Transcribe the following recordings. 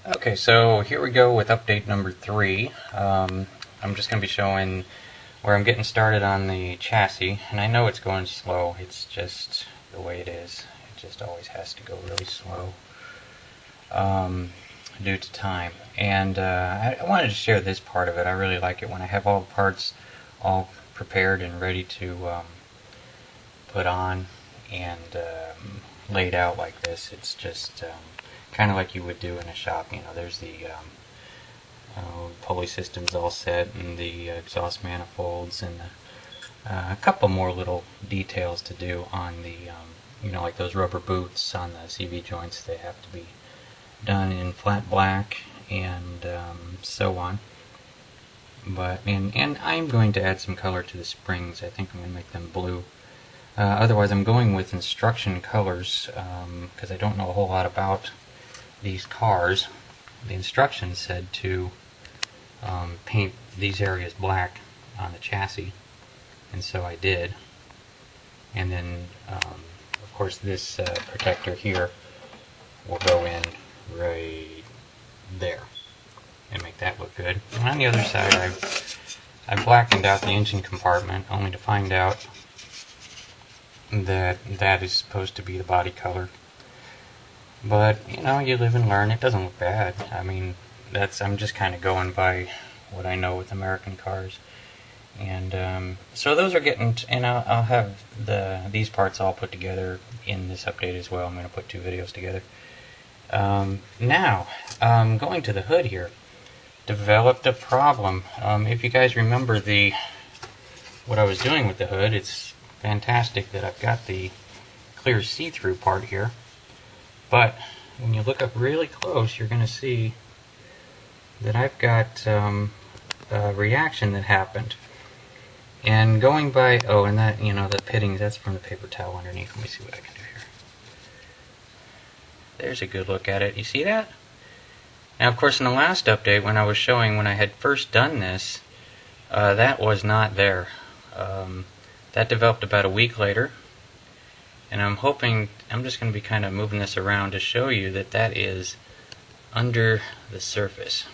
Okay, so here we go with update number 3. I'm just going to be showing where I'm getting started on the chassis, and I know it's going slow. It's just the way it is. It just always has to go really slow due to time. And I wanted to share this part of it. I really like it when I have all the parts all prepared and ready to put on and laid out like this. It's just kind of like you would do in a shop. You know, there's the pulley systems all set, and the exhaust manifolds, and a couple more little details to do on the, you know, like those rubber boots on the CV joints. They have to be done in flat black, and so on. But and I'm going to add some color to the springs. I think I'm going to make them blue. Otherwise, I'm going with instruction colors because I don't know a whole lot about these cars. The instructions said to paint these areas black on the chassis, and so I did. And then, of course, this protector here will go in right there and make that look good. And on the other side, I blackened out the engine compartment, only to find out that that is supposed to be the body color. But, you know, you live and learn. It doesn't look bad. I mean, I'm just kind of going by what I know with American cars. And so those are getting, and I'll have these parts all put together in this update as well. I'm going to put 2 videos together. Now, going to the hood here, developed a problem. If you guys remember what I was doing with the hood, it's fantastic that I've got the clear see-through part here. But when you look up really close, you're going to see that I've got a reaction that happened. And going by, oh, and that, you know, the pittings, that's from the paper towel underneath. Let me see what I can do here. There's a good look at it. You see that? Now, of course, in the last update, when I was showing when I had first done this, that was not there. That developed about a week later. And I'm hoping, I'm just going to be kind of moving this around to show you that that is under the surface.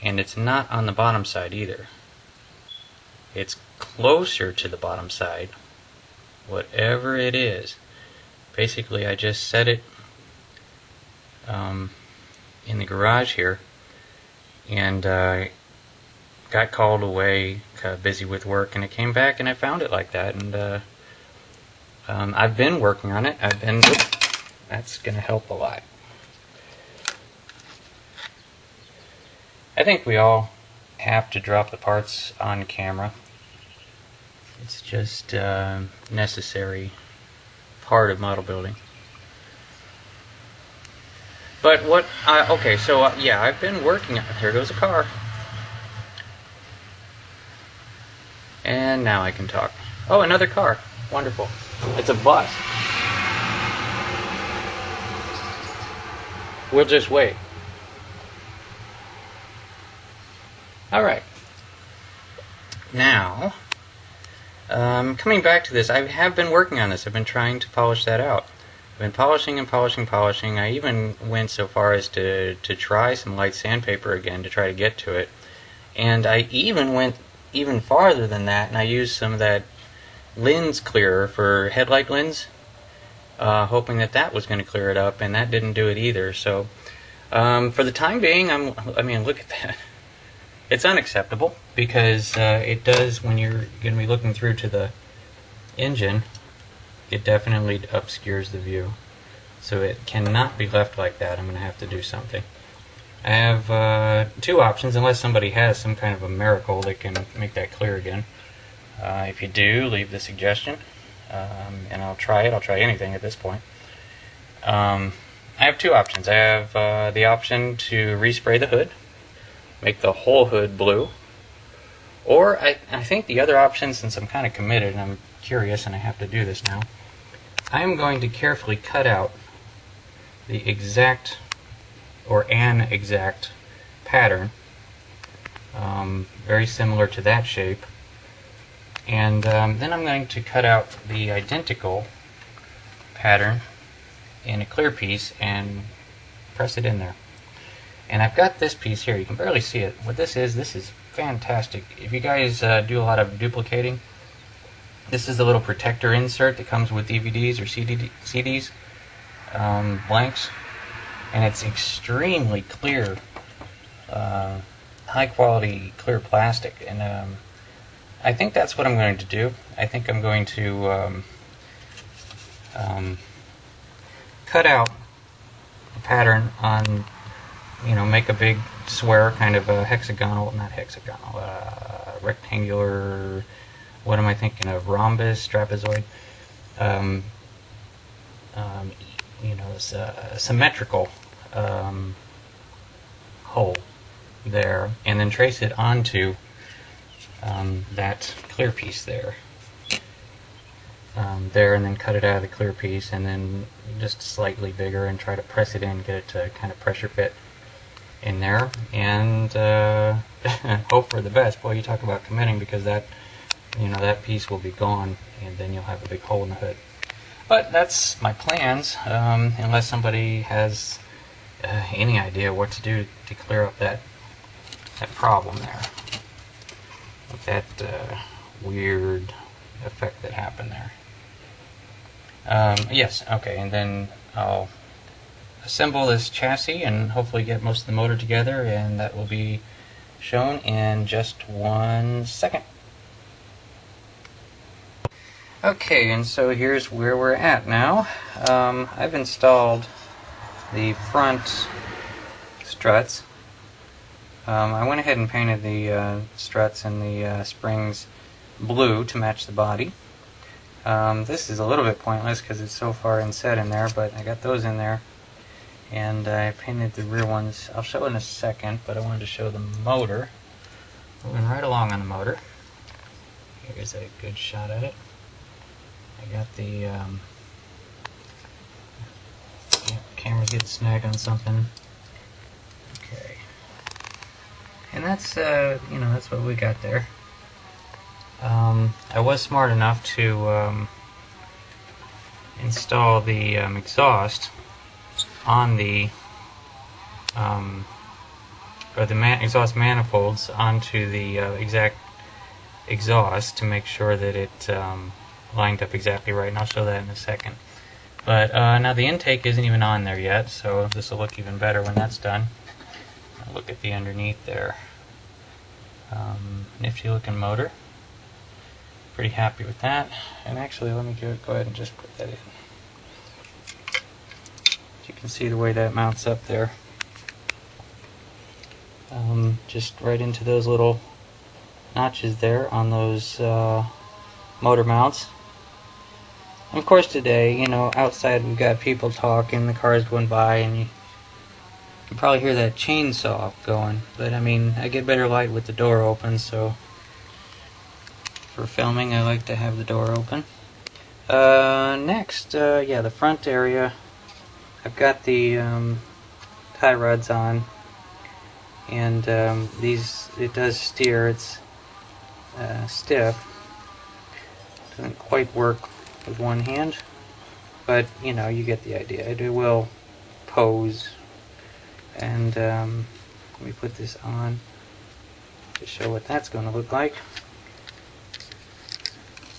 And it's not on the bottom side either. It's closer to the bottom side, whatever it is. Basically, I just set it in the garage here, and got called away, got busy with work, and I came back and I found it like that. And I've been working on it. That's going to help a lot. I think we all have to drop the parts on camera. It's just a necessary part of model building. But okay, so yeah, I've been working on, here goes a car. And now I can talk. Oh, another car. Wonderful. It's a bus. We'll just wait. Alright. Now, coming back to this, I have been working on this. I've been trying to polish that out. I've been polishing and polishing. I even went so far as to try some light sandpaper again to try to get to it. And I even went even farther than that, and I used some of that lens clearer for headlight lens, hoping that that was going to clear it up, and that didn't do it either. So for the time being, I mean, look at that. It's unacceptable because it does, when you're going to be looking through to the engine, it definitely obscures the view. So it cannot be left like that. I'm going to have to do something. I have 2 options, unless somebody has some kind of a miracle that can make that clear again. If you do, leave the suggestion, and I'll try it. I'll try anything at this point. I have 2 options. I have the option to respray the hood, make the whole hood blue, or I think the other option, since I'm kind of committed and I'm curious and I have to do this now, I am going to carefully cut out the exact, or an exact, pattern, very similar to that shape. And then I'm going to cut out the identical pattern in a clear piece and press it in there. And I've got this piece here. You can barely see it. What this is fantastic. If you guys do a lot of duplicating, this is the little protector insert that comes with DVDs or CDs, blanks, and it's extremely clear, high quality clear plastic. And I think that's what I'm going to do. I think I'm going to cut out a pattern on, make a big square, kind of a hexagonal, not hexagonal, rectangular, what am I thinking of, rhombus, trapezoid, it's a symmetrical hole there, and then trace it onto that clear piece there, and then cut it out of the clear piece, and then just slightly bigger, and try to press it in, get it to kind of pressure fit in there, and hope for the best. Boy, you talk about committing, because that piece will be gone, and then you'll have a big hole in the hood. But that's my plans, unless somebody has any idea what to do to clear up that problem there, with that weird effect that happened there. Yes, okay, and then I'll assemble this chassis and hopefully get most of the motor together, and that will be shown in just 1 second. Okay, and so here's where we're at now. I've installed the front struts. I went ahead and painted the struts and the springs blue to match the body. This is a little bit pointless because it's so far inset in there, but I got those in there. And I painted the rear ones. I'll show in a second, but I wanted to show the motor. Moving right along on the motor. Here's a good shot at it. I got the camera's getting snagged on something. Okay, and that's that's what we got there. I was smart enough to install the exhaust on the exhaust manifolds onto the exact exhaust to make sure that it lined up exactly right, and I'll show that in a second. But now the intake isn't even on there yet, so this will look even better when that's done. I'll look at the underneath there. Nifty looking motor. Pretty happy with that. And actually, let me go ahead and just put that in. You can see the way that mounts up there. Just right into those little notches there on those motor mounts. And of course today, outside we've got people talking, the cars going by, and you can probably hear that chainsaw going. But I mean, I get better light with the door open, so for filming I like to have the door open. Next, yeah, the front area. I've got the tie rods on, and it does steer. It's stiff. Doesn't quite work with one hand, but you get the idea. It will pose. And let me put this on to show what that's going to look like.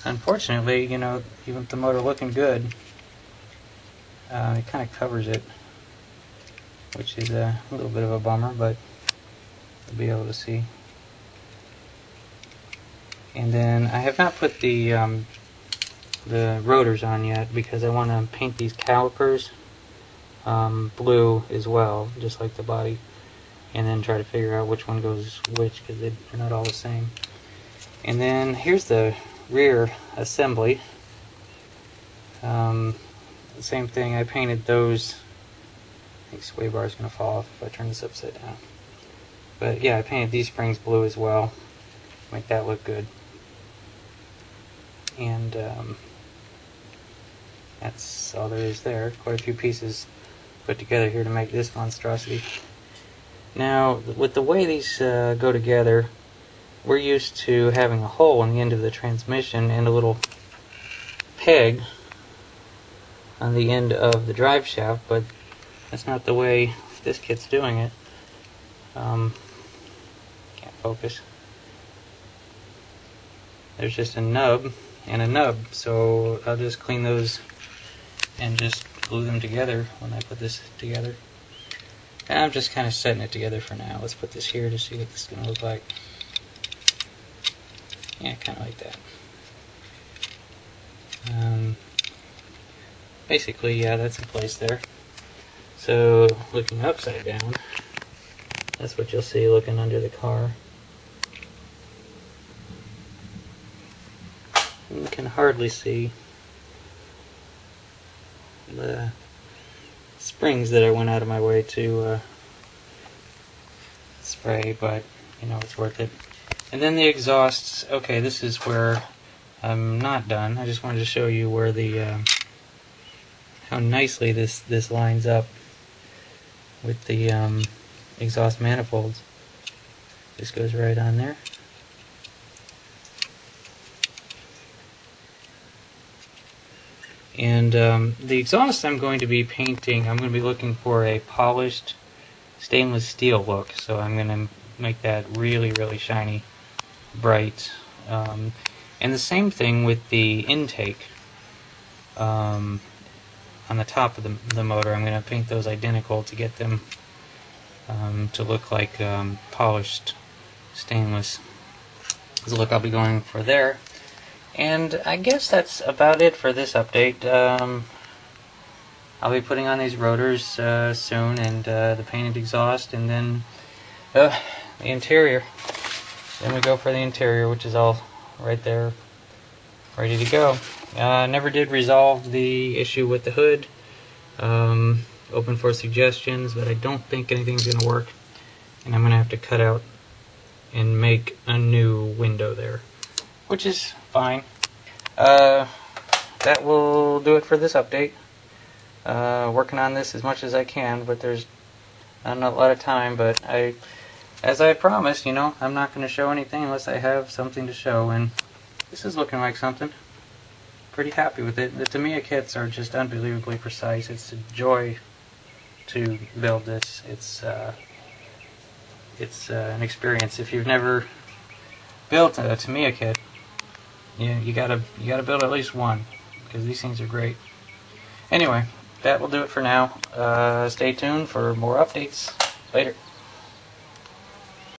Unfortunately, even with the motor looking good, it kind of covers it, which is a little bit of a bummer, but you'll be able to see. And then I have not put the rotors on yet, because I want to paint these calipers blue as well, just like the body, and then try to figure out which one goes which, because they're not all the same. And then here's the rear assembly. Same thing, I painted those. I think sway bar is going to fall off if I turn this upside down. But yeah, I painted these springs blue as well, make that look good. And that's all there is there. Quite a few pieces put together here to make this monstrosity. Now, with the way these go together, we're used to having a hole on the end of the transmission and a little peg on the end of the drive shaft, but that's not the way this kit's doing it. Can't focus. There's just a nub and a nub, so I'll just clean those and just glue them together when I put this together. And I'm just kind of setting it together for now. Let's put this here to see what this is going to look like. Yeah, kind of like that. Basically, yeah, that's in place there. So, looking upside down, that's what you'll see looking under the car. You can hardly see the springs that I went out of my way to spray, but you know, it's worth it. And then the exhausts. Okay, this is where I'm not done. I just wanted to show you where the how nicely this lines up with the exhaust manifolds. This goes right on there. And the exhaust I'm going to be painting, I'm going to be looking for a polished stainless steel look. So I'm going to make that really, really shiny, bright. And the same thing with the intake. On the top of the motor, I'm going to paint those identical to get them to look like polished stainless. That's the look I'll be going for there. And I guess that's about it for this update. I'll be putting on these rotors soon, and the painted exhaust, and then the interior. Then we go for the interior, which is all right there, ready to go. Never did resolve the issue with the hood. Open for suggestions, but I don't think anything's going to work. And I'm going to have to cut out and make a new window there, which is fine. That will do it for this update. Working on this as much as I can, but there's not a lot of time. But as I promised, you know, I'm not going to show anything unless I have something to show, and this is looking like something. Pretty happy with it. The Tamiya kits are just unbelievably precise. It's a joy to build this. It's an experience. If you've never built a Tamiya kit, you gotta build at least one, because these things are great. Anyway, that will do it for now. Stay tuned for more updates. Later.